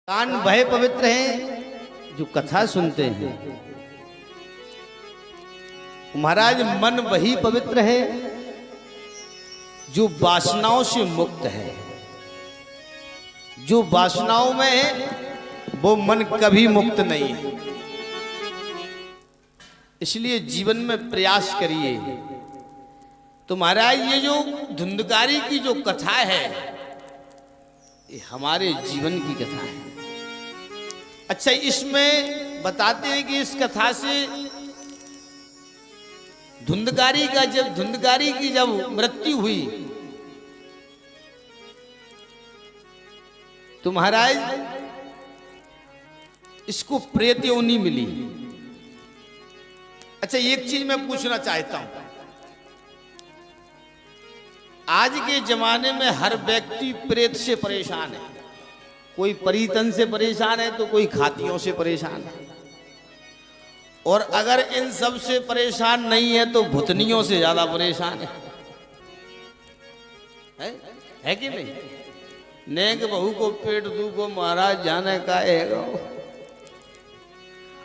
कान वह पवित्र हैं जो कथा सुनते हैं। महाराज मन वही पवित्र है जो वासनाओं से मुक्त है। जो वासनाओं में है वो मन कभी मुक्त नहीं है। इसलिए जीवन में प्रयास करिए। तो महाराज ये जो धुंधकारी की जो कथा है ये हमारे जीवन की कथा है। अच्छा, इसमें बताते हैं कि इस कथा से धुंधकारी की जब मृत्यु हुई तो महाराज इसको प्रेत योनि मिली। अच्छा, एक चीज मैं पूछना चाहता हूं। आज के जमाने में हर व्यक्ति प्रेत से परेशान है। कोई परीतन से परेशान है तो कोई खातियों से परेशान है, और अगर इन सब से परेशान नहीं है तो भूतनियों से ज्यादा परेशान है कि नहीं? नेक बहू को पेट दू को महाराज जाने का है।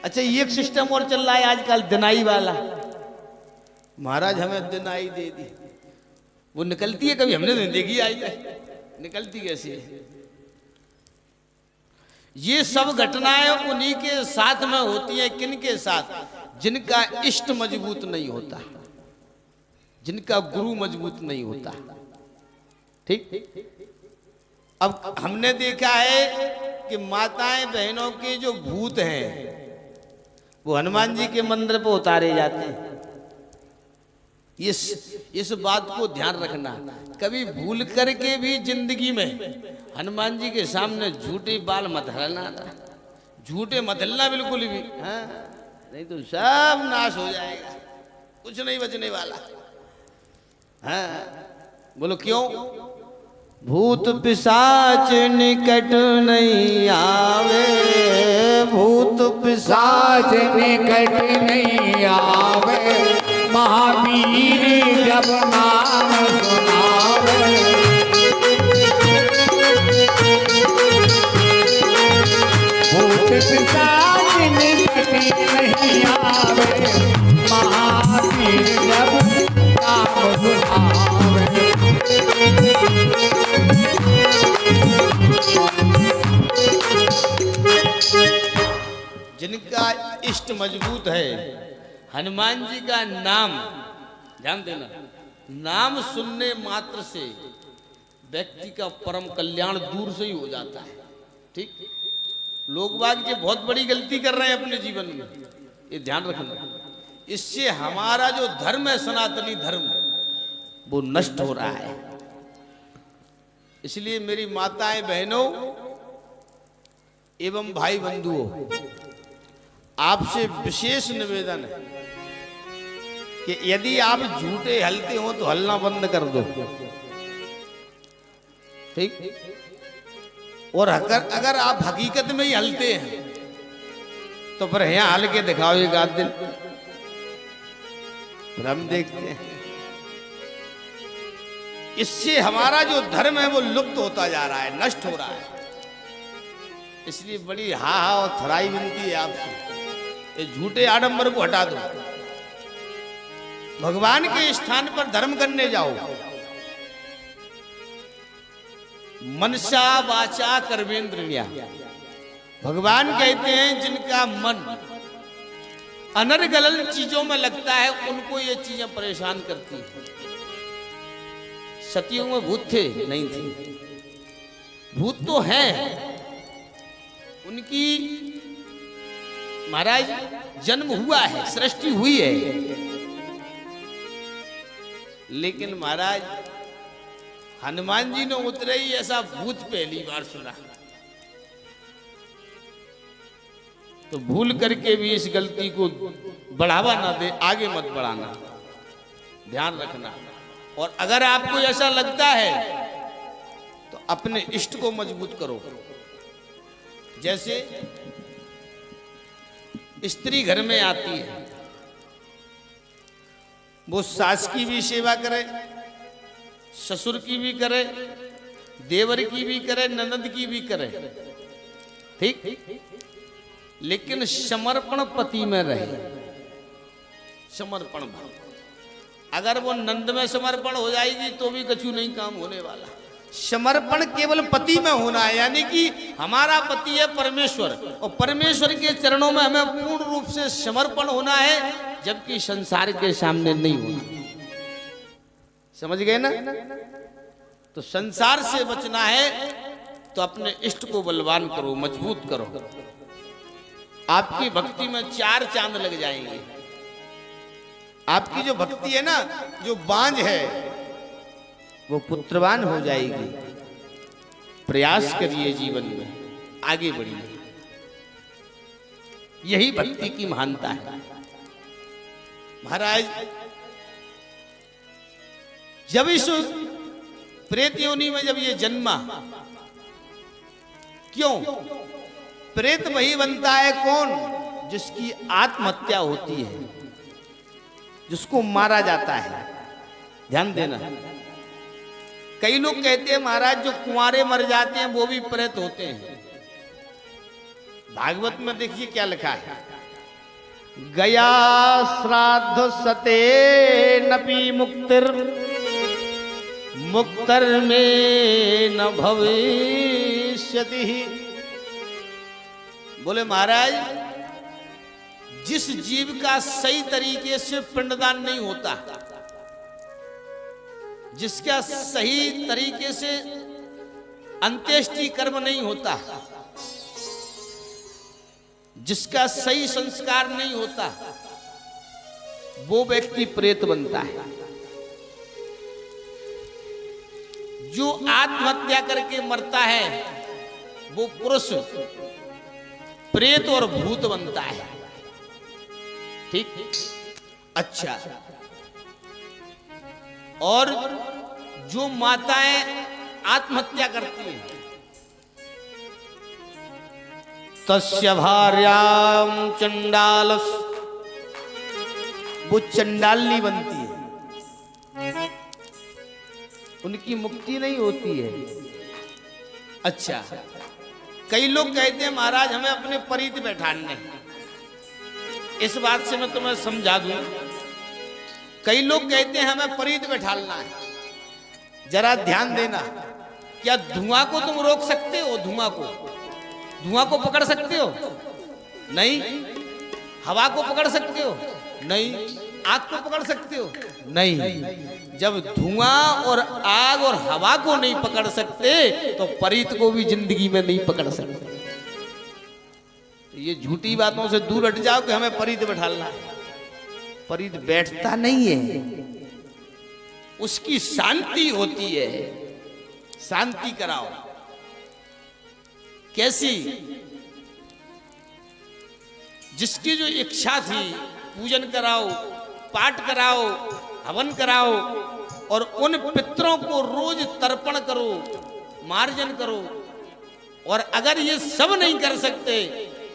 अच्छा, ये सिस्टम और चल रहा है आजकल दिनाई वाला। महाराज हमें दिनाई दे दी, वो निकलती है कभी हमने नहीं देखी आज तक। निकलती कैसी है? ये सब घटनाएं उन्हीं के साथ में होती हैं। किन के साथ? जिनका इष्ट मजबूत नहीं होता, जिनका गुरु मजबूत नहीं होता। ठीक। अब हमने देखा है कि माताएं बहनों के जो भूत हैं वो हनुमान जी के मंदिर पर उतारे जाते हैं। इस बात को ध्यान रखना, कभी भूल करके भी जिंदगी में हनुमान जी के सामने झूठे बाल मत हलना, झूठे मत हिलना बिल्कुल भी। हाँ, नहीं तो सब नाश हो जाएगा, कुछ नहीं बचने वाला। हाँ, बोलो क्यों? भूत पिशाच निकट नहीं आवे, भूत पिशाच निकट नहीं आवे, महावीर जब नाम सुनावे। भूत पिशाच निकट नहीं आवे, महावीर जब नाम सुनावे। जिनका इष्ट मजबूत है, हनुमान जी का नाम, ध्यान देना, नाम सुनने मात्र से व्यक्ति का परम कल्याण दूर से ही हो जाता है। ठीक। लोग बाग ये बहुत बड़ी गलती कर रहे हैं अपने जीवन में, ये ध्यान रखना। इससे हमारा जो धर्म है, सनातनी धर्म, वो नष्ट हो रहा है। इसलिए मेरी माताएं बहनों एवं भाई बंधुओं, आपसे विशेष निवेदन है कि यदि आप झूठे हलते हो तो हलना बंद कर दो। ठीक। और अगर आप हकीकत में ही हलते हैं तो फिर यहां हल के दिखाओ एक आध दिन, फिर हम देखते हैं। इससे हमारा जो धर्म है वो लुप्त होता जा रहा है, नष्ट हो रहा है। इसलिए बड़ी हा और थराई विनती है आपसे, ये झूठे आडंबर को हटा दो। भगवान के स्थान पर धर्म करने जाओ। मनसा वाचा कर्मेंद्रिया, भगवान कहते हैं जिनका मन अनर्गल चीजों में लगता है उनको ये चीजें परेशान करती हैं। सतियों में भूत थे? नहीं थे। भूत तो हैं, उनकी महाराज जन्म हुआ है, सृष्टि हुई है, लेकिन महाराज हनुमान जी ने उतरे ही ऐसा भूत पहली बार सुना। तो भूल करके भी इस गलती को बढ़ावा ना दे, आगे मत बढ़ाना, ध्यान रखना। और अगर आपको ऐसा लगता है तो अपने इष्ट को मजबूत करो। जैसे स्त्री घर में आती है, वो सास की भी सेवा करे, ससुर की भी करे, देवर की भी करे, ननद की भी करे। ठीक, लेकिन समर्पण पति में रहे, समर्पण भाव। अगर वो नंद में समर्पण हो जाएगी तो भी कछु नहीं काम होने वाला। समर्पण केवल पति में होना है, यानी कि हमारा पति है परमेश्वर और परमेश्वर के चरणों में हमें पूर्ण रूप से समर्पण होना है, जबकि संसार के सामने नहीं होना। समझ गए ना? तो संसार से बचना है तो अपने इष्ट को बलवान करो, मजबूत करो। आपकी भक्ति में 4 चांद लग जाएंगे। आपकी जो भक्ति है ना, जो बांझ है, वो पुत्रवान हो जाएगी। प्रयास करिए जीवन में आगे बढ़िए, यही भक्ति की महानता है। महाराज, जब इस प्रेत योनि में जब ये जन्मा, क्यों? प्रेत वही बनता है कौन? जिसकी आत्महत्या होती है, जिसको मारा जाता है। ध्यान देना, कई लोग कहते हैं महाराज जो कुंवारे मर जाते हैं वो भी प्रेत होते हैं। भागवत में देखिए क्या लिखा है, गया श्राद्ध सते नपि मुक्तिर मुक्तर में न भविष्यति। बोले महाराज, जिस जीव का सही तरीके से पिंडदान नहीं होता, जिसका सही तरीके से अंत्येष्टि कर्म नहीं होता, जिसका सही संस्कार नहीं होता, वो व्यक्ति प्रेत बनता है। जो आत्महत्या करके मरता है वो पुरुष प्रेत और भूत बनता है। ठीक, अच्छा। और जो माताएं आत्महत्या करती हैं, तस्य भार्याम चंडालस, वो चंडाली बनती है, उनकी मुक्ति नहीं होती है। अच्छा, कई लोग कहते हैं महाराज हमें अपने परित बैठाने, इस बात से मैं तुम्हें समझा दूं। कई लोग कहते हैं हमें परित बैठालना है। जरा ध्यान देना, क्या धुआं को तुम रोक सकते हो? धुआं को पकड़ सकते हो? नहीं। हवा को पकड़ सकते हो? नहीं। आग को पकड़ सकते हो? नहीं। जब धुआं और आग और हवा को नहीं पकड़ सकते तो परित को भी जिंदगी में नहीं पकड़ सकते। तो ये झूठी बातों से दूर हट जाओ कि हमें परित बैठालना है। परित बैठता नहीं है, उसकी शांति होती है। शांति कराओ। कैसी? जिसकी जो इच्छा थी, पूजन कराओ, पाठ कराओ, हवन कराओ और उन पितरों को रोज तर्पण करो, मार्जन करो। और अगर ये सब नहीं कर सकते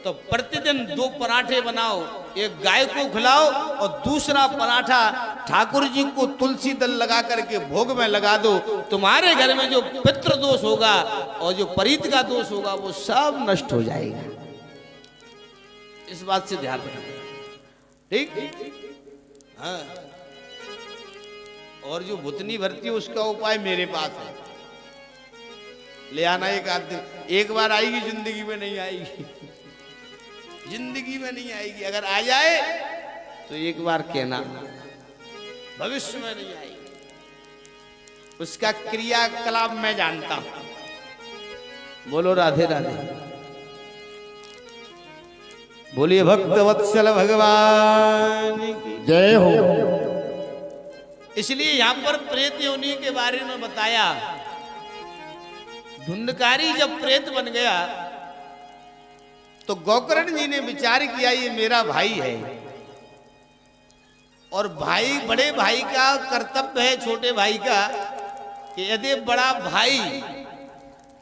तो प्रतिदिन 2 पराठे बनाओ, एक गाय को खिलाओ और दूसरा पराठा ठाकुर जी को तुलसी दल लगा करके भोग में लगा दो। तुम्हारे घर में जो पितृ दोष होगा और जो परीत का दोष होगा वो सब नष्ट हो जाएगा। इस बात से ध्यान रखना, ठीक? हाँ। और जो भुतनी भरती है उसका उपाय मेरे पास है, ले आना एक आध। एक बार आएगी, जिंदगी में नहीं आएगी, जिंदगी में नहीं आएगी। अगर आ जाए तो एक बार कहना, भविष्य में नहीं आएगी। उसका क्रियाकलाप मैं जानता हूं। बोलो राधे राधे, बोलिए भक्त वत्सल भगवान की जय हो। इसलिए यहां पर प्रेत योनि के बारे में बताया। धुंधकारी जब प्रेत बन गया तो गोकर्ण जी ने विचार किया ये मेरा भाई है, और भाई, बड़े भाई का कर्तव्य है छोटे भाई का कि यदि बड़ा भाई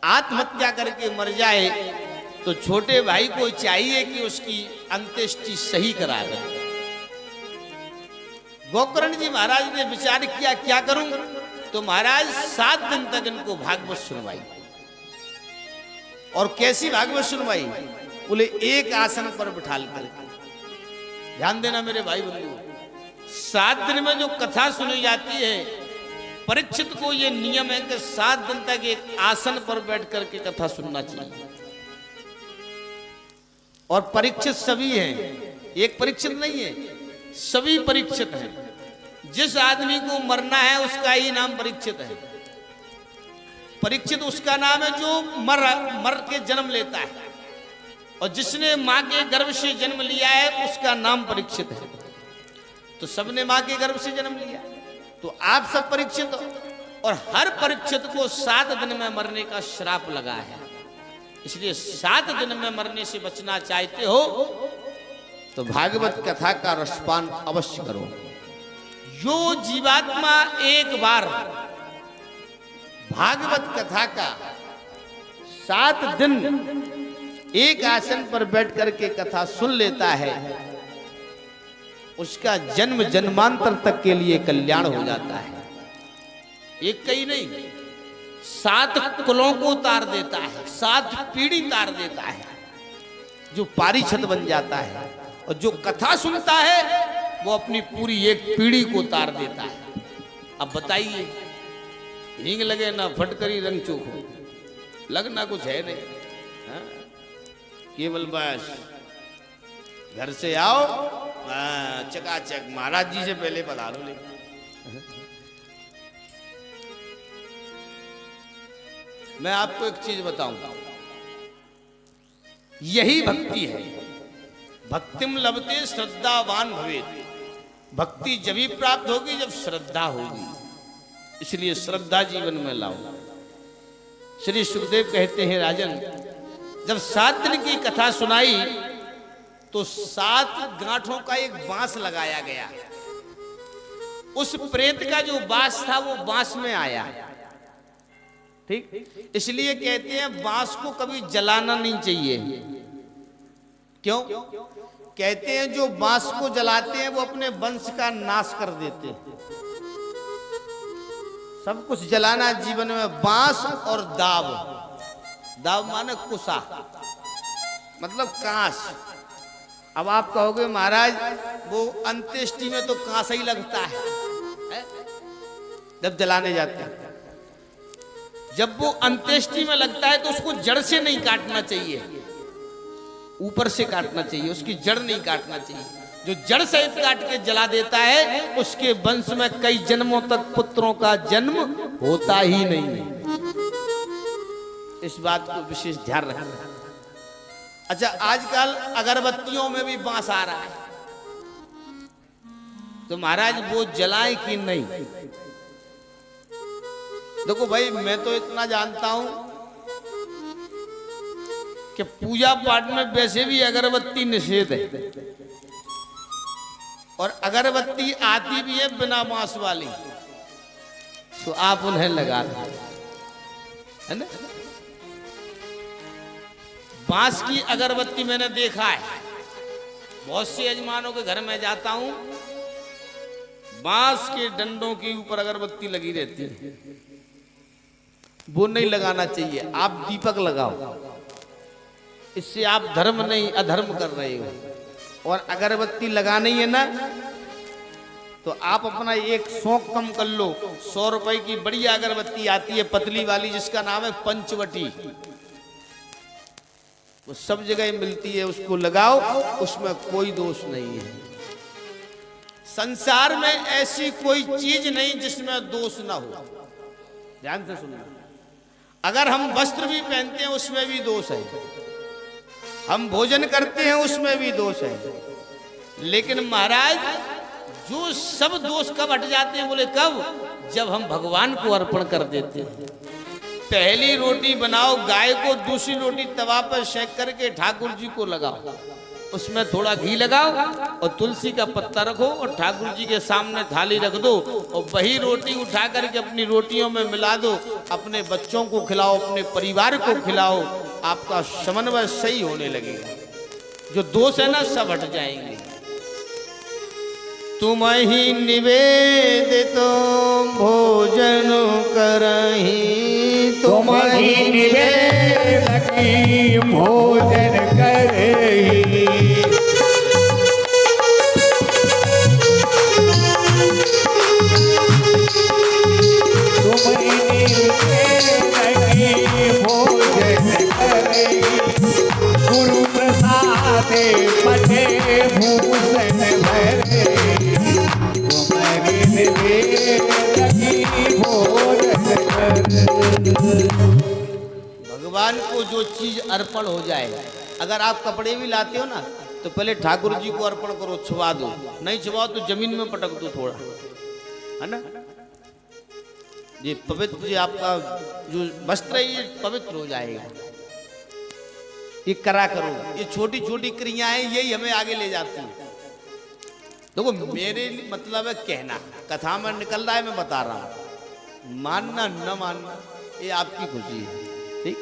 आत्महत्या करके मर जाए तो छोटे भाई को चाहिए कि उसकी अंत्येष्टि सही करा दे। गोकर्ण जी महाराज ने विचार किया क्या करूं, तो महाराज 7 दिन तक इनको भागवत सुनवाई और कैसी भागवत सुनवाई? बोले एक आसन पर बिठा कर। ध्यान देना मेरे भाई बंधु, 7 दिन में जो कथा सुनी जाती है, परीक्षित को ये नियम है कि 7 दिन तक एक आसन पर बैठ करके कथा सुनना चाहिए। और परीक्षित सभी हैं, एक परीक्षित नहीं है, सभी परीक्षित हैं। जिस आदमी को मरना है उसका ही नाम परीक्षित है। परीक्षित उसका नाम है जो मर के जन्म लेता है, और जिसने मां के गर्भ से जन्म लिया है उसका नाम परीक्षित है। तो सबने मां के गर्भ से जन्म लिया, तो आप सब परीक्षित हो। और हर परीक्षित को 7 दिन में मरने का श्राप लगा है। इसलिए 7 दिन में मरने से बचना चाहते हो तो भागवत कथा का रसपान अवश्य करो। जो जीवात्मा एक बार भागवत कथा का 7 दिन एक आसन पर बैठ करके कथा सुन लेता है, उसका जन्म जन्मांतर तक के लिए कल्याण हो जाता है। एक कहीं नहीं, 7 कुलों को तार देता है, 7 पीढ़ी तार देता है, जो पारिषद बन जाता है। और जो कथा सुनता है वो अपनी पूरी एक पीढ़ी को तार देता है। अब बताइए, हींग लगे ना फटकरी रंग चोख हो, लगना कुछ है नहीं, हा? केवल बस घर से आओ, चकाचक महाराज जी से पहले पधारो। ले मैं आपको एक चीज बताऊंगा, यही भक्ति है। भक्तिम लभते श्रद्धावान भवेत्। भक्ति जब ही प्राप्त होगी जब श्रद्धा होगी। इसलिए श्रद्धा जीवन में लाओ। श्री सुखदेव कहते हैं, राजन, जब 7 दिन की कथा सुनाई तो 7 गांठों का एक बांस लगाया गया। उस प्रेत का जो बांस था वो बांस में आया। ठीक, इसलिए कहते हैं बांस को कभी जलाना नहीं चाहिए। क्यों? कहते हैं जो बांस को जलाते हैं वो अपने वंश का नाश कर देते हैं। सब कुछ जलाना जीवन में। बांस और दाव, दाव माने कुसा, मतलब कांस। अब आप कहोगे महाराज वो अंत्येष्टि में तो कांसा ही लगता है, जब जलाने जाते हैं। जब वो अंत्येष्टि में लगता है तो उसको जड़ से नहीं काटना चाहिए, ऊपर से काटना चाहिए, उसकी जड़ नहीं काटना चाहिए। जो जड़ सहित काट के जला देता है उसके वंश में कई जन्मों तक पुत्रों का जन्म होता ही नहीं। इस बात को विशेष ध्यान रखना। अच्छा, आजकल अगरबत्तियों में भी बांस आ रहा है, तो महाराज वो जलाए कि नहीं? देखो भाई, मैं तो इतना जानता हूं कि पूजा पाठ में वैसे भी अगरबत्ती निषेध है, और अगरबत्ती आती भी है बिना बांस वाली, तो आप उन्हें लगा दो, है ना। बांस की अगरबत्ती मैंने देखा है, बहुत से यजमानों के घर में जाता हूं, बांस के डंडों के ऊपर अगरबत्ती लगी रहती है। वो नहीं लगाना चाहिए, आप दीपक लगाओ, इससे आप धर्म नहीं अधर्म कर रहे हो। और अगरबत्ती लगानी है ना, तो आप अपना एक शौक कम कर लो। 100 रुपए की बढ़िया अगरबत्ती आती है पतली वाली, जिसका नाम है पंचवटी, वो सब जगह मिलती है, उसको लगाओ, उसमें कोई दोष नहीं है। संसार में ऐसी कोई चीज नहीं जिसमें दोष ना हो। ध्यान से सुनना, अगर हम वस्त्र भी पहनते हैं उसमें भी दोष है, हम भोजन करते हैं उसमें भी दोष है, लेकिन महाराज जो सब दोष कब हट जाते हैं? बोले कब? जब हम भगवान को अर्पण कर देते हैं। पहली रोटी बनाओ गाय को, दूसरी रोटी तवा पर सेक करके ठाकुर जी को लगाओ, उसमें थोड़ा घी लगाओ और तुलसी का पत्ता रखो और ठाकुर जी के सामने थाली रख दो, और वही रोटी उठा करके अपनी रोटियों में मिला दो, अपने बच्चों को खिलाओ, अपने परिवार को खिलाओ, आपका समन्वय सही होने लगेगा। जो दोष है ना सब हट जाएंगे। तुम ही निवेदित भोजन करही, तुम ही निवेदित गुरु प्रसादे पठे भूषण भरे तुम्हारी लगी भोजन कर। भगवान को जो चीज अर्पण हो जाए, अगर आप कपड़े भी लाते हो ना तो पहले ठाकुर जी को अर्पण करो, छुआ दो, नहीं छुआओ तो जमीन में पटक दो थोड़ा, है ना। ये पवित्र, ये आपका जो वस्त्र है ये पवित्र हो जाएगा। ये करा करो, ये छोटी छोटी क्रियाएं यही हमें आगे ले जाती हैं। देखो मेरे मतलब है कहना, कथा में निकल रहा है, मैं बता रहा हूं, मानना न मानना ये आपकी खुशी है, ठीक।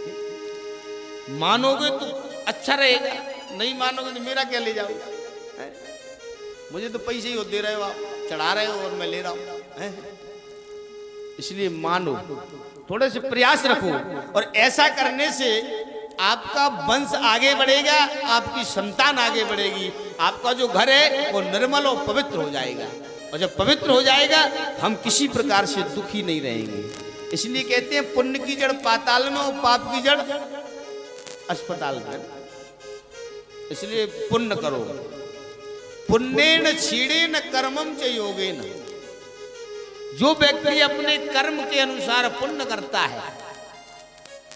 मानोगे तो अच्छा रहेगा, नहीं मानोगे तो मेरा क्या ले जाओगे, मुझे तो पैसे ही दे रहे हो आप, चढ़ा रहे हो और मैं ले रहा हूं, इसलिए मानो, थोड़े से प्रयास रखो, और ऐसा करने से आपका वंश आगे बढ़ेगा, आपकी संतान आगे बढ़ेगी, आपका जो घर है वो निर्मल और पवित्र हो जाएगा, और जब पवित्र हो जाएगा हम किसी प्रकार से दुखी नहीं रहेंगे। इसलिए कहते हैं पुण्य की जड़ पाताल में और पाप की जड़ अस्पताल में। इसलिए पुण्य करो, पुण्येन क्षीणेन कर्मम च योगेन। जो व्यक्ति अपने कर्म के अनुसार पुण्य करता है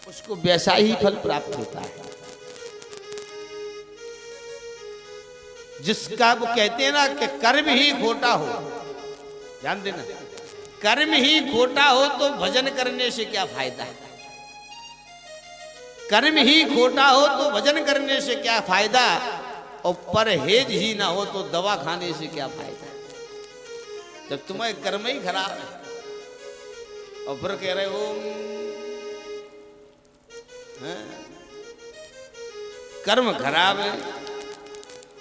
उसको वैसा ही फल प्राप्त होता है। जिसका वो कहते हैं ना कि कर्म ही खोटा हो, ध्यान देना, कर्म ही खोटा हो तो भजन करने से क्या फायदा है, कर्म ही खोटा हो तो भजन करने से क्या फायदा, और परहेज ही ना हो तो दवा खाने से क्या फायदा। जब तुम्हारे कर्म ही खराब है और फिर कह रहे हो कर्म खराब है,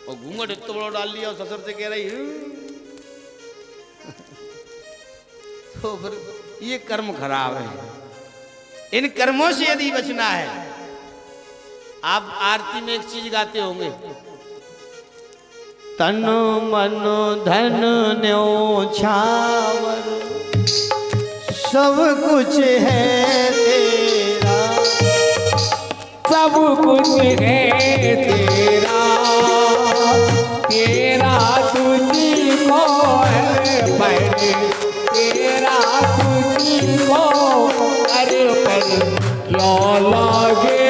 और घूंघट इतना बड़ा डाल लिया और ससुर से कह रही तो फिर ये कर्म खराब है। इन कर्मों से यदि बचना है, आप आरती में एक चीज गाते होंगे, तन मन धन न्योछावर सब कुछ है तेरा, सब कुछ है तेरा, तेरा तुझको अर्पण, तेरा तुझको अर्पण, क्या लागे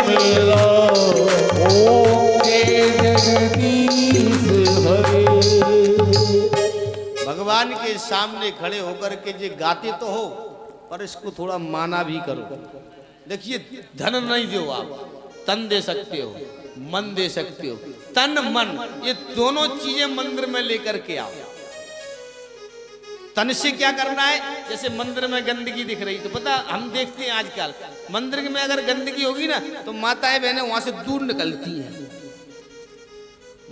मेरा ओम जगदीश हरे। भगवान के सामने खड़े होकर के जे गाते तो हो, पर इसको थोड़ा माना भी करो। देखिए धन नहीं दो आप, तन दे सकते हो, मन दे सकते हो, तन मन ये दोनों चीजें मंदिर में लेकर के आओ। तन से क्या करना है, जैसे मंदिर में गंदगी दिख रही तो पता, हम देखते हैं आजकल मंदिर में अगर गंदगी होगी ना तो माताएं बहनें वहां से दूर निकलती हैं,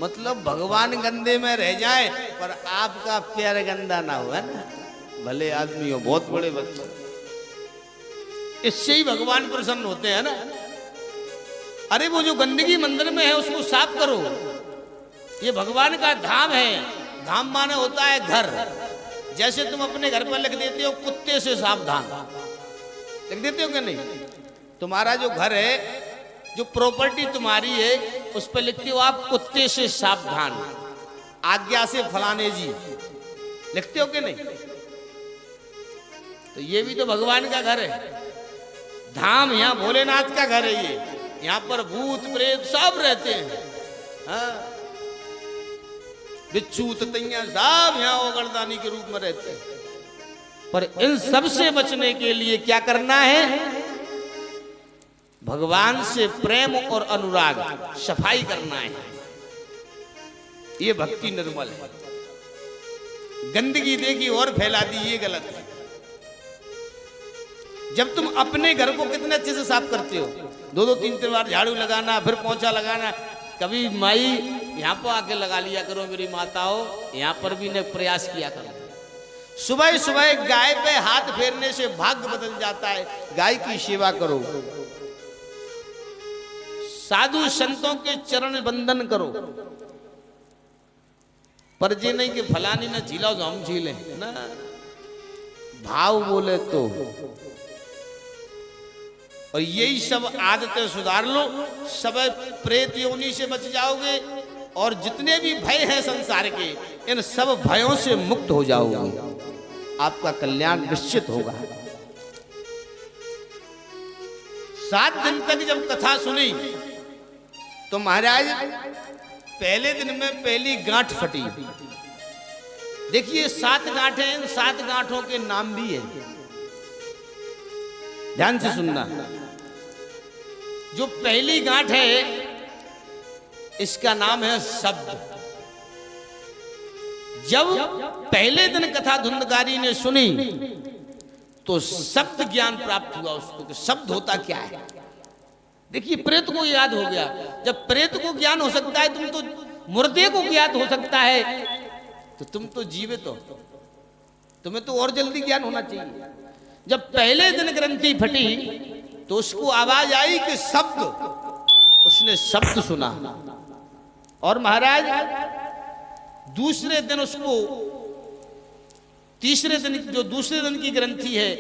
मतलब भगवान गंदे में रह जाए पर आपका प्यार गंदा ना हो, है ना। भले आदमी हो, बहुत बड़े बच्चे, इससे ही भगवान प्रसन्न होते हैं ना। अरे वो जो गंदगी मंदिर में है उसको साफ करो, ये भगवान का धाम है। धाम माने होता है घर। जैसे तुम अपने घर पर लिख देते हो कुत्ते से सावधान, लिख देते हो क्या नहीं, तुम्हारा जो घर है, जो प्रॉपर्टी तुम्हारी है, उस पर लिखते हो आप कुत्ते से सावधान, आज्ञा से फलाने जी, लिखते हो क्या नहीं। तो ये भी तो भगवान का घर है, धाम, यहाँ भोलेनाथ का घर है ये, यहाँ पर भूत प्रेत सब रहते हैं, हाँ, बिच्छू ततैया सब यहाँ ओगरदानी के रूप में रहते हैं। पर इन सब से बचने के लिए क्या करना है, भगवान से प्रेम और अनुराग, सफाई करना है। ये भक्ति निर्मल है। गंदगी देखी और फैला दी, ये गलत है। जब तुम अपने घर को कितने अच्छे से साफ करते हो, 2-2 3-3 बार झाड़ू लगाना, फिर पोंछा लगाना, कभी माई यहाँ पर आके लगा लिया करो, मेरी माता हो, यहाँ पर भी ने प्रयास किया करो। सुबह सुबह गाय पे हाथ फेरने से भाग्य बदल जाता है, गाय की सेवा करो, साधु संतों के चरण बंदन करो। पर ये नहीं कि फलानी ना झीलाओ तो हम झीलें ना, भाव बोले तो और यही सब आदतें सुधार लो, सब प्रेत योनि से बच जाओगे और जितने भी भय हैं संसार के, इन सब भयों से मुक्त हो जाओगे, आपका कल्याण निश्चित होगा। 7 दिन तक जब कथा सुनी तो महाराज पहले दिन में पहली गांठ फटी। देखिए 7 गांठें, इन 7 गांठों के नाम भी है, ध्यान से सुनना। जो पहली गांठ है इसका नाम है शब्द। जब पहले दिन कथा धुंधकारी ने सुनी तो शब्द ज्ञान प्राप्त हुआ उसको कि शब्द होता क्या है। देखिए प्रेत को याद हो गया। जब प्रेत को ज्ञान हो सकता है, तुम तो मुर्दे को ज्ञान हो सकता है, तो तुम तो जीवित हो, तुम्हें तो और जल्दी ज्ञान होना चाहिए। जब पहले दिन ग्रंथि फटी तो उसको आवाज आई कि शब्द, उसने शब्द सुना। और महाराज दूसरे दिन उसको, तीसरे दिन, जो दूसरे दिन की ग्रंथि है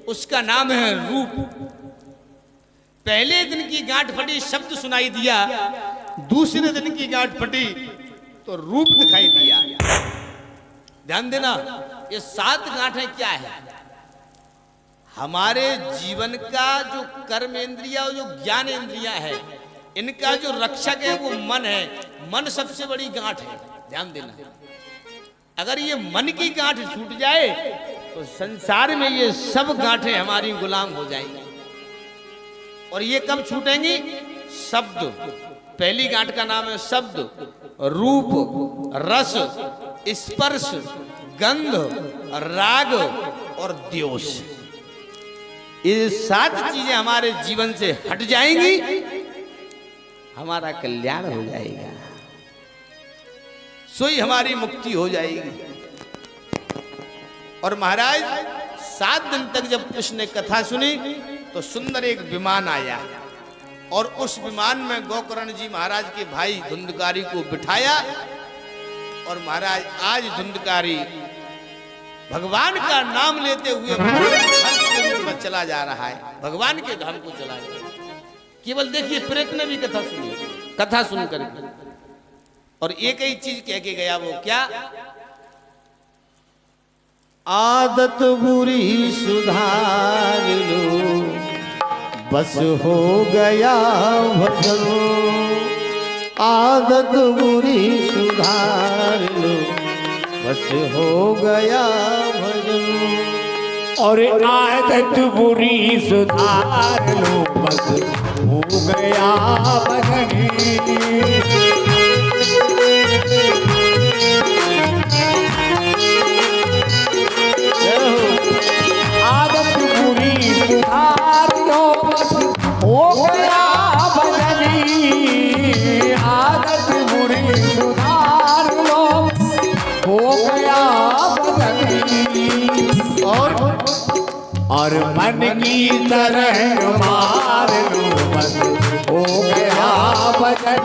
उसका नाम है रूप। पहले दिन की गांठ फटी, शब्द सुनाई दिया, दूसरे दिन की गांठ फटी तो रूप दिखाई दिया। ध्यान देना, ये 7 गांठें क्या है? हमारे जीवन का जो कर्म इंद्रिया और जो ज्ञान इंद्रिया है, इनका जो रक्षक है वो मन है। मन सबसे बड़ी गांठ है, ध्यान देना। अगर ये मन की गांठ छूट जाए तो संसार में ये सब गांठें हमारी गुलाम हो जाएंगी। और ये कब छूटेंगी? शब्द, पहली गांठ का नाम है शब्द, रूप, रस, स्पर्श, गंध, राग और द्वेष। ये 7 चीजें हमारे जीवन से हट जाएंगी, हमारा कल्याण हो जाएगा, सोई हमारी मुक्ति हो जाएगी। और महाराज 7 दिन तक जब कृष्ण ने कथा सुनी तो सुंदर एक विमान आया और उस विमान में गोकर्ण जी महाराज के भाई धुंधकारी को बिठाया। और महाराज आज धुंधकारी भगवान का नाम लेते हुए हंस के रूप में चला जा रहा है, भगवान के धाम को चला जा रहा है। केवल देखिए प्रेत ने भी कथा सुनी, कथा सुनकर और एक ही चीज कह के गया, वो क्या? आदत बुरी सुधार लो, बस हो गया भजन। आदत बुरी सुधार लो, बस हो गया भजन। और आदत बुरी सुधार लो, बस हो गया भजन। आदत बुरी सुधार लो, बस हो गया भजन। आदत बुरी सुधार लो, हो गया भजन। और मन की तरह मार लो, बस हो गया भजन।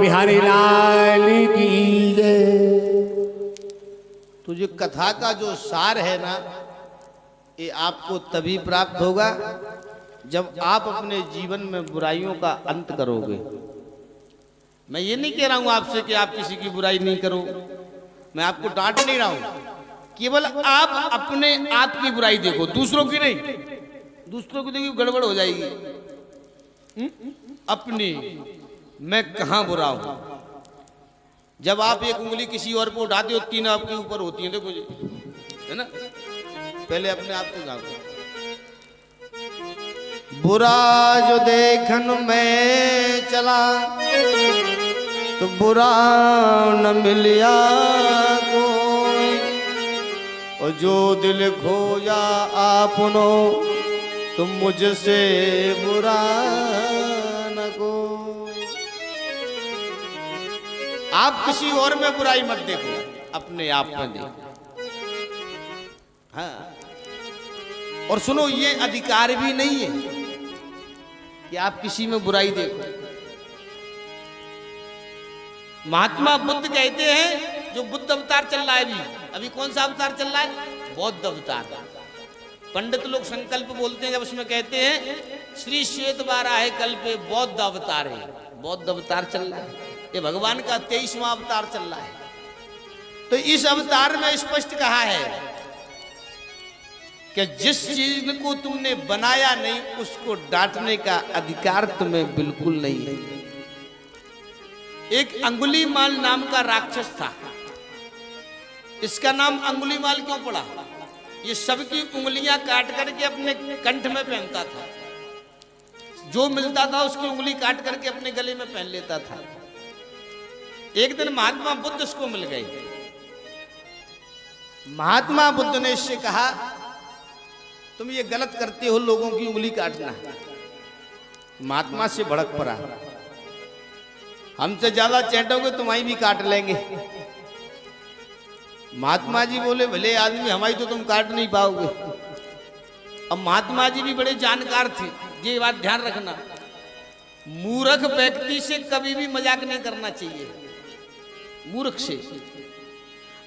बिहारी लाल की जय। तो जो कथा का जो सार है ना, ये आपको तभी प्राप्त होगा जब आप अपने जीवन में बुराइयों का अंत करोगे। मैं ये नहीं कह रहा हूं आपसे कि आप किसी की बुराई नहीं करो, मैं आपको डांट नहीं रहा हूं, केवल आप अपने आप की बुराई देखो, दूसरों की नहीं। दूसरों की देखिए गड़बड़ हो जाएगी। अपनी मैं कहां बुरा हूं। जब आप एक उंगली किसी और पे उठाते हो, तीन आपके ऊपर होती है, देखो जी, है ना। पहले अपने आप को झांको। बुरा जो देखन में चला तो बुरा न मिलिया कोई, और जो दिल खोया आपनो तो मुझसे बुरा न कोई। आप किसी और में बुराई मत देखो, अपने आप में देखो। हाँ, और सुनो, ये अधिकार भी नहीं है कि आप किसी में बुराई देखो। महात्मा बुद्ध कहते हैं, जो बुद्ध अवतार चल रहा है अभी कौन सा अवतार चल रहा है? बौद्ध अवतार। पंडित लोग संकल्प बोलते हैं जब उसमें कहते हैं श्री श्वेत वाराह कल्पे बौद्ध अवतार है। बौद्ध अवतार चल रहा है, ये भगवान का 23वां अवतार चल रहा है। तो इस अवतार में स्पष्ट कहा है कि जिस चीज को तुमने बनाया नहीं उसको डांटने का अधिकार तुम्हें बिल्कुल नहीं है। एक अंगुलीमाल नाम का राक्षस था। इसका नाम अंगुलीमाल क्यों पड़ा? ये सबकी उंगलियां काट करके अपने कंठ में पहनता था। जो मिलता था उसकी उंगली काट करके अपने गले में पहन लेता था। एक दिन महात्मा बुद्ध उसको मिल गए। महात्मा बुद्ध ने इससे कहा, तुम ये गलत करते हो, लोगों की उंगली काटना। महात्मा से भड़क पड़ा, हमसे ज्यादा चैटोगे तुम्हारी भी काट लेंगे। महात्मा जी बोले, भले आदमी, हमारी तो तुम काट नहीं पाओगे। अब महात्मा जी भी बड़े जानकार थे, ये बात ध्यान रखना। मूर्ख व्यक्ति से कभी भी मजाक नहीं करना चाहिए। मूर्ख से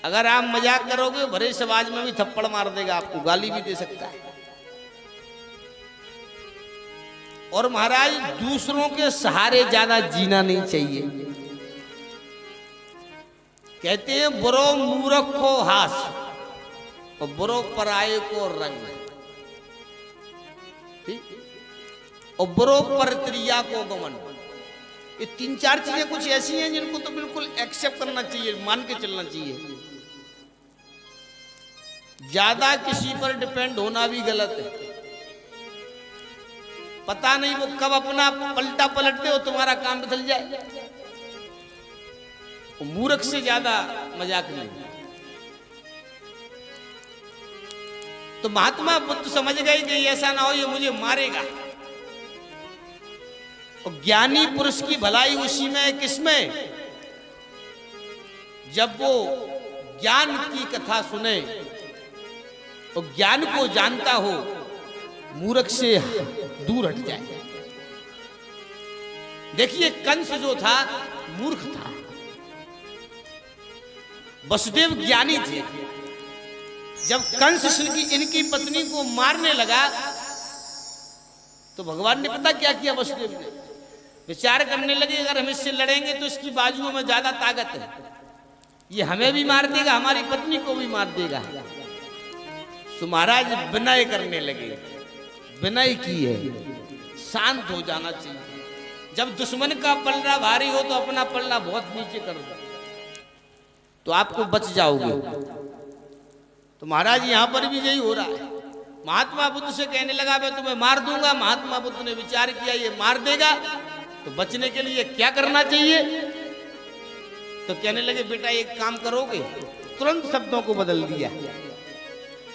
अगर आप मजाक करोगे, भरे समाज में भी थप्पड़ मार देगा, आपको गाली भी दे सकता है। और महाराज, दूसरों के सहारे ज्यादा जीना नहीं चाहिए। कहते हैं बुरो मूर्ख को हास और बुरो पराये को रंग, और बुरो परत्रिया को गमन। ये 3-4 चीजें कुछ ऐसी हैं जिनको तो बिल्कुल एक्सेप्ट करना चाहिए, मान के चलना चाहिए। ज्यादा किसी पर डिपेंड होना भी गलत है। पता नहीं वो कब अपना पलटा पलटते हो, तुम्हारा काम बदल जाए। मूर्ख से ज्यादा मजाक नहीं। तो महात्मा बुद्ध समझ गए कि ऐसा ना हो ये मुझे मारेगा। और ज्ञानी पुरुष की भलाई उसी में है, किसमें? जब वो ज्ञान की कथा सुने और ज्ञान को जानता हो, मूर्ख से दूर हट जाए। देखिए, कंस जो था मूर्ख था, वसुदेव ज्ञानी थे। जब कंस इनकी पत्नी को मारने लगा तो भगवान ने पता क्या किया? वसुदेव ने विचार करने लगे, अगर हम इससे लड़ेंगे तो इसकी बाजुओं में ज्यादा ताकत है, ये हमें भी मार देगा, हमारी पत्नी को भी मार देगा। तो महाराज विनय करने लगे। विनय की है, शांत हो जाना चाहिए। जब दुश्मन का पलड़ा भारी हो तो अपना पलड़ा बहुत नीचे कर दो, तो आपको बच जाओगे। तो महाराज यहां पर भी यही हो रहा है। महात्मा बुद्ध से कहने लगा, मैं तुम्हें मार दूंगा। महात्मा बुद्ध ने विचार किया, ये मार देगा, तो बचने के लिए क्या करना चाहिए? तो कहने लगे, बेटा एक काम करोगे? तुरंत शब्दों को बदल दिया।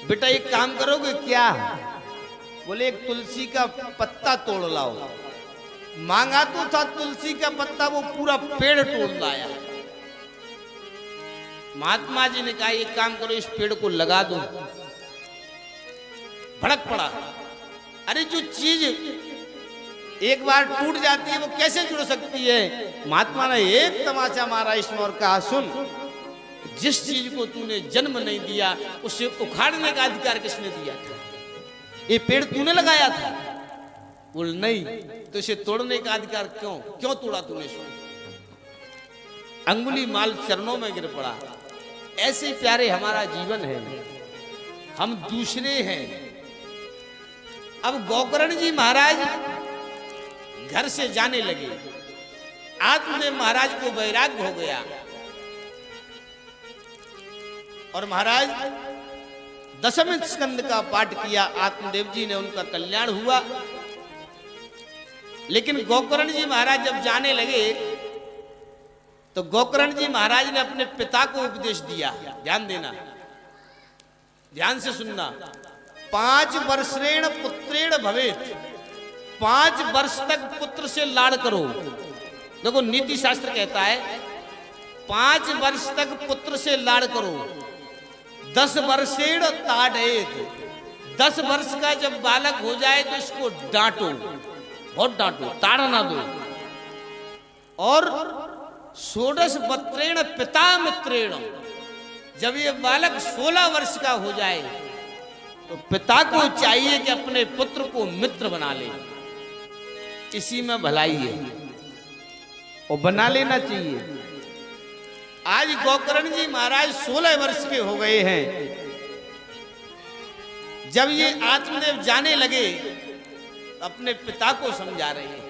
बेटा एक काम करोगे क्या? बोले, एक तुलसी का पत्ता तोड़ लाओ। मांगा तो था तुलसी का पत्ता, वो पूरा पेड़ तोड़ लाया। महात्मा जी ने कहा, एक काम करो, इस पेड़ को लगा दो। भड़क पड़ा, अरे जो चीज एक बार टूट जाती है वो कैसे जुड़ सकती है? महात्मा ने एक तमाचा मारा इसमें और कहा, सुन, जिस चीज को तूने जन्म नहीं दिया उसे उखाड़ने का अधिकार किसने दिया था? ये पेड़ तूने लगाया था? बोल नहीं, तो इसे तोड़ने का अधिकार क्यों तोड़ा तूने? अंगुली माल चरणों में गिर पड़ा। ऐसे प्यारे हमारा जीवन है, हम दूसरे हैं। अब गोकर्ण जी महाराज घर से जाने लगे। आत्मदेव महाराज को वैराग्य हो गया और महाराज दशम स्कंद का पाठ किया। आत्मदेव जी ने, उनका कल्याण हुआ। लेकिन गोकर्ण जी महाराज जब जाने लगे तो गोकर्ण जी महाराज ने अपने पिता को उपदेश दिया। ध्यान देना, ध्यान से सुनना। 5 वर्षेण पुत्रेण भवेत्, 5 वर्ष तक पुत्र से लाड़ करो। देखो नीति शास्त्र कहता है 5 वर्ष तक पुत्र से लाड़ करो। 10 वर्षेण ताड़येत्, 10 वर्ष का जब बालक हो जाए तो इसको डांटो, बहुत डांटो, ताड़ा ना दो। और 16 वत्रेण पिता मित्रेण, जब ये बालक 16 वर्ष का हो जाए तो पिता को चाहिए कि अपने पुत्र को मित्र बना ले। इसी में भलाई है और बना लेना चाहिए। आज गोकर्ण जी महाराज 16 वर्ष के हो गए हैं। जब ये आत्मदेव जाने लगे अपने पिता को समझा रहे हैं,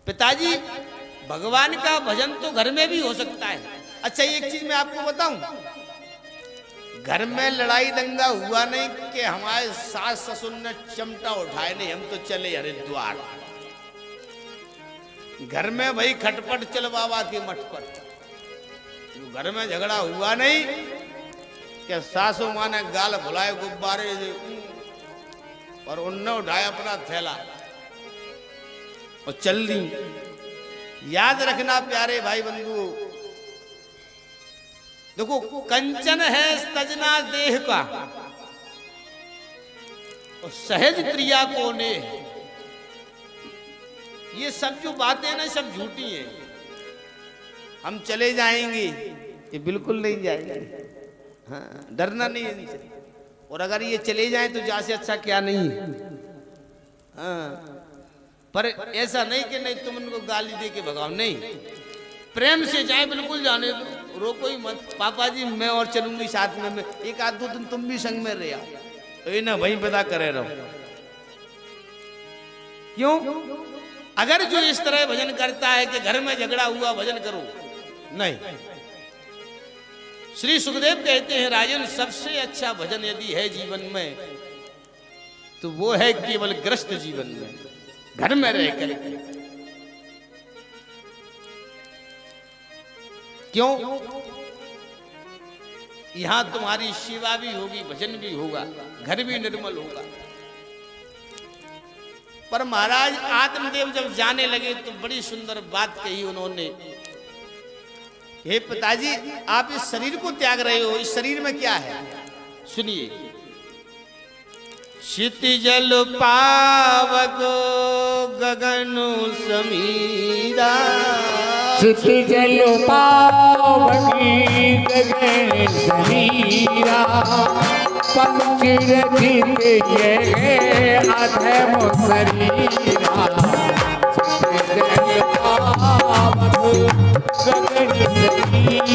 पिताजी भगवान का भजन तो घर में भी हो सकता है। अच्छा एक चीज मैं आपको बताऊं, घर में लड़ाई दंगा हुआ नहीं कि हमारे सास ससुर ने चमटा उठाए, नहीं, हम तो चले हरिद्वार। घर में भाई खटपट चल बाबा के मठ पर। घर में झगड़ा हुआ नहीं कि सासू माँ ने गाल भुलाए गुब्बारे और उनने उठाया अपना थैला और चल दी। याद रखना प्यारे भाई बंधु, देखो कंचन है तजना देह का और सहज क्रिया को ने। ये सब जो बातें ना सब झूठी हैं। हम चले जाएंगे, ये बिल्कुल नहीं जाएंगे। हाँ, डरना नहीं है इनसे। और अगर ये चले जाएं तो जा से अच्छा क्या नहीं है। हाँ, पर ऐसा नहीं कि नहीं तुम उनको गाली दे के भगाओ, नहीं, प्रेम से जाए, बिल्कुल जाने दो, रोको ही मत। पापा जी मैं और चलूंगी साथ में, एक आध 2 दिन तुम भी संग में रह आओ, तो ये ना वहीं पता करे रहो। क्यों? अगर जो इस तरह भजन करता है कि घर में झगड़ा हुआ भजन करो, नहीं। श्री सुखदेव कहते हैं राजन, सबसे अच्छा भजन यदि है जीवन में तो वो है केवल ग्रस्त जीवन में, घर में रह कर। क्यों? यहां तुम्हारी सेवा भी होगी, भजन भी होगा, घर भी निर्मल होगा। पर महाराज आत्मदेव जब जाने लगे तो बड़ी सुंदर बात कही उन्होंने। हे पिताजी, आप इस शरीर को त्याग रहे हो, इस शरीर में क्या है? सुनिए। क्षितिजल पावक गगनु समीरा, क्षितिजल पावकी गगन समीरा, पंख रचित ये अधम शरीरा। क्षितिजल पावक गगन समीरा।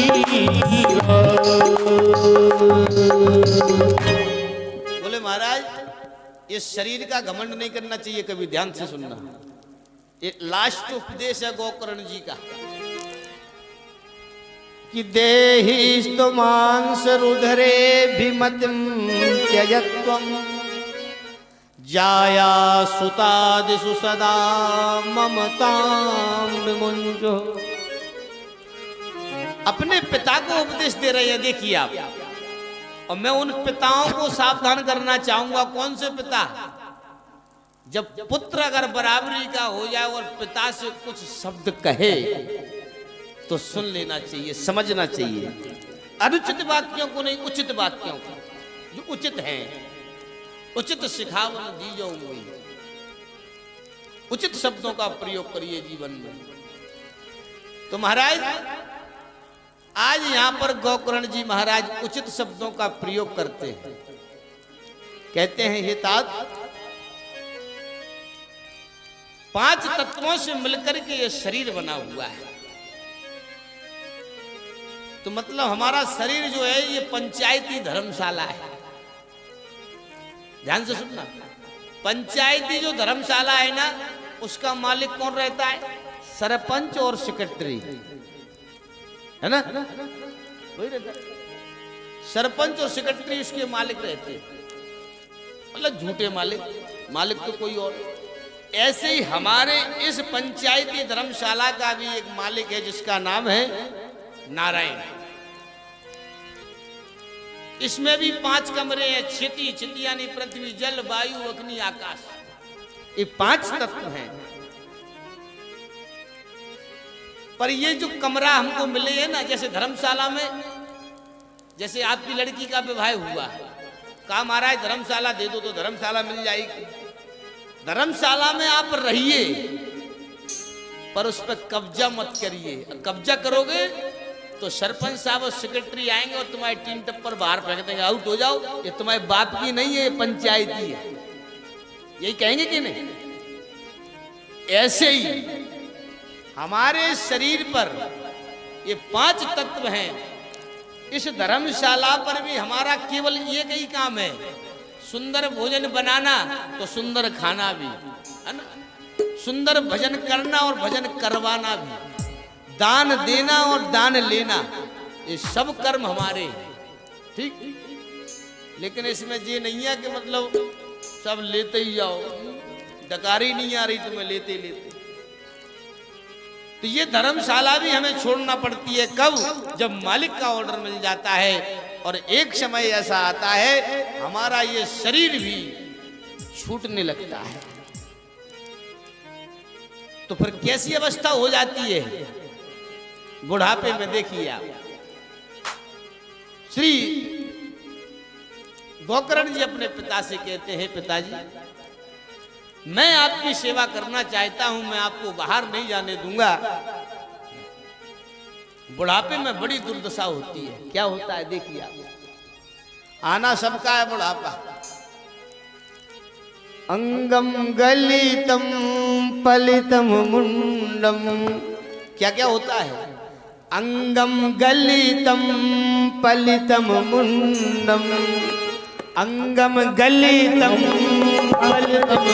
बोले महाराज ये शरीर का घमंड नहीं करना चाहिए कभी, ध्यान से सुनना। ये लास्ट उपदेश है गोकर्ण जी का कि देहि मांस रुधरे भिमतिम त्यजत्वम, जाया सुतादिषु सदा ममतां विमुञ्चो। अपने पिता को उपदेश दे रहे हैं, देखिए आप। और मैं उन पिताओं को सावधान करना चाहूंगा। कौन से पिता? जब पुत्र अगर बराबरी का हो जाए और पिता से कुछ शब्द कहे तो सुन लेना चाहिए, समझना चाहिए। अनुचित बात क्यों को नहीं, उचित बात क्यों को, जो उचित है। उचित सिखावन दी जाऊंगी, उचित शब्दों का प्रयोग करिए जीवन में। तो महाराज आज यहां पर गोकर्ण जी महाराज उचित शब्दों का प्रयोग करते हैं। कहते हैं हे तात, 5 तत्वों से मिलकर के ये शरीर बना हुआ है। तो मतलब हमारा शरीर जो है ये पंचायती धर्मशाला है। ध्यान से सुनना, पंचायती जो धर्मशाला है ना, उसका मालिक कौन रहता है? सरपंच और सेक्रेटरी, है ना? वही रहता है। सरपंच और सेक्रेटरी उसके मालिक रहते हैं, मतलब झूठे मालिक, मालिक तो कोई और। ऐसे ही हमारे इस पंचायती धर्मशाला का भी एक मालिक है जिसका नाम है नारायण। इसमें भी 5 कमरे हैं, क्षिति, क्षिति यानी पृथ्वी, जल, वायु, अग्नि, आकाश, ये 5 तत्व हैं। पर ये जो कमरा हमको मिले है ना, जैसे धर्मशाला में, जैसे आपकी लड़की का विवाह हुआ, कहा महाराज धर्मशाला दे दो तो धर्मशाला मिल जाएगी। धर्मशाला में आप रहिए पर उस पर कब्जा मत करिए। कब्जा करोगे तो सरपंच साहब और सेक्रेटरी आएंगे और तुम्हारे टीन टप्पर बाहर फेंक देंगे, आउट हो जाओ, ये तुम्हारे बाप की नहीं है, ये पंचायती है, यही कहेंगे कि नहीं? ऐसे ही हमारे शरीर पर ये 5 तत्व हैं। इस धर्मशाला पर भी हमारा केवल एक ही काम है, सुंदर भोजन बनाना तो सुंदर खाना भी, है ना? सुंदर भजन करना और भजन करवाना भी, दान देना और दान लेना, ये सब कर्म हमारे, ठीक। लेकिन इसमें ये नहीं है कि मतलब सब लेते ही जाओ, डकारी नहीं आ रही तुम्हें लेते लेते। तो ये धर्मशाला भी हमें छोड़ना पड़ती है। कब? जब मालिक का ऑर्डर मिल जाता है। और एक समय ऐसा आता है हमारा ये शरीर भी छूटने लगता है। तो फिर कैसी अवस्था हो जाती है बुढ़ापे में? देखिए आप, श्री गोकर्ण जी अपने पिता से कहते हैं, पिताजी मैं आपकी सेवा करना चाहता हूं, मैं आपको बाहर नहीं जाने दूंगा। बुढ़ापे में बड़ी दुर्दशा होती है। क्या होता है देखिए आप, आना सबका है बुढ़ापा। अंगम गलितम पलितम मुंडम, क्या क्या होता है? अंगम गलितम पलितम मुंडम, अंगम गलितम पलितम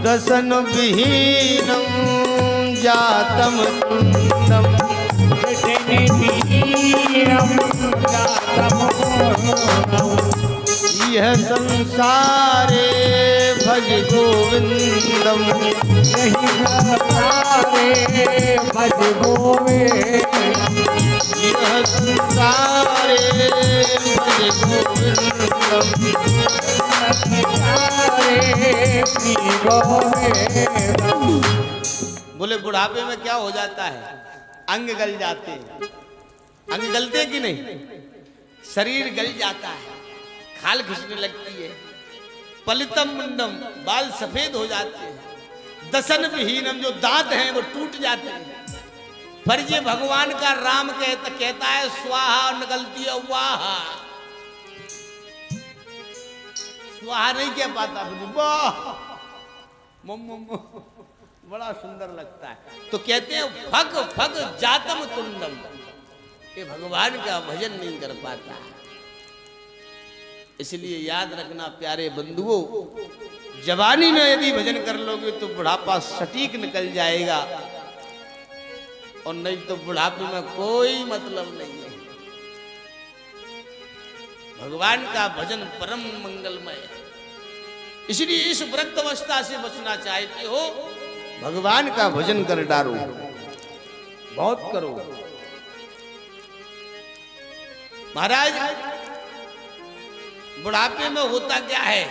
दसन विहीनम जातम तुंडम, यह संसारे भज गोविंदम, यही संसारे भज गोविंदम, यह संसारे भज गोविंदम, बोले बुढ़ापे में क्या हो जाता है? अंग गल जाते हैं। अंग गलते हैं कि नहीं? शरीर गल जाता है, खाल घिसने लगती है। पलितम मुंडम, बाल सफेद हो जाते हैं। दसन विहीनम, जो दांत हैं वो टूट जाते हैं। पर ये भगवान का राम कहता है स्वाहा, निकलती है वाहा। स्वाहा नहीं कह पाता, वाह बड़ा सुंदर लगता है। तो कहते हैं फग फग जातम तुंडम, ये भगवान का भजन नहीं कर पाता। इसलिए याद रखना प्यारे बंधुओं, जवानी में यदि भजन कर लोगे तो बुढ़ापा सटीक निकल जाएगा, और नहीं तो बुढ़ापे में कोई मतलब नहीं है। भगवान का भजन परम मंगलमय है। इसलिए इस वृद्ध अवस्था से बचना चाहते हो, भगवान का भजन कर डालो, बहुत करो। महाराज बुढ़ापे में होता क्या है?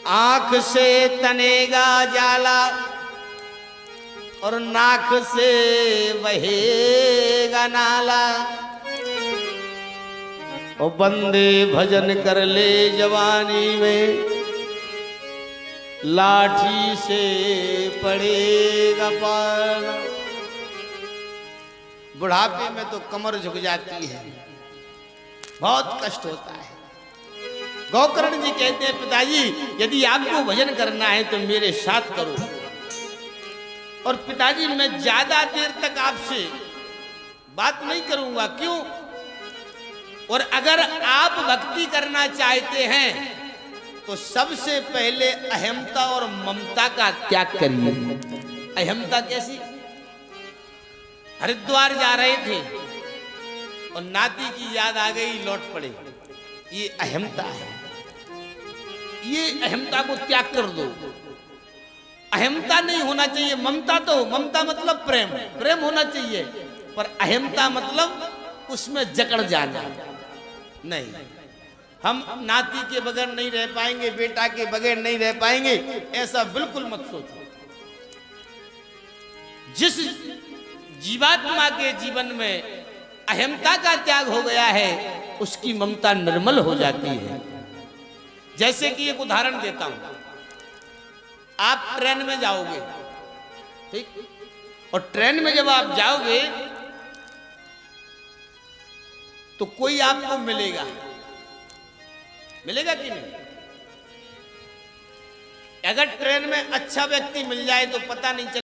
आंख से तनेगा जाला, और नाक से बहेगा नाला। और बंदे भजन कर ले जवानी में, लाठी से पड़ेगा पाला। बुढ़ापे में तो कमर झुक जाती है, बहुत कष्ट होता है। गोकर्ण जी कहते हैं पिताजी यदि आपको भजन करना है तो मेरे साथ करो। और पिताजी मैं ज्यादा देर तक आपसे बात नहीं करूंगा, क्यों? और अगर आप भक्ति करना चाहते हैं तो सबसे पहले अहमता और ममता का त्याग करिए। अहमता कैसी? हरिद्वार जा रहे थे और नाती की याद आ गई, लौट पड़े। ये अहमता है। ये अहमता को त्याग कर दो। अहमता नहीं होना चाहिए। ममता तो, ममता मतलब प्रेम, प्रेम होना चाहिए, पर अहमता मतलब उसमें जकड़ जाना नहीं। हम नाती के बगैर नहीं रह पाएंगे, बेटा के बगैर नहीं रह पाएंगे, ऐसा बिल्कुल मत सोचो। जिस जीवात्मा के जीवन में अहमता का त्याग हो गया है उसकी ममता निर्मल हो जाती है। जैसे कि एक उदाहरण देता हूं। आप ट्रेन में जाओगे, ठीक, और ट्रेन में जब आप जाओगे तो कोई आपको मिलेगा, मिलेगा कि नहीं? अगर ट्रेन में अच्छा व्यक्ति मिल जाए तो पता नहीं चले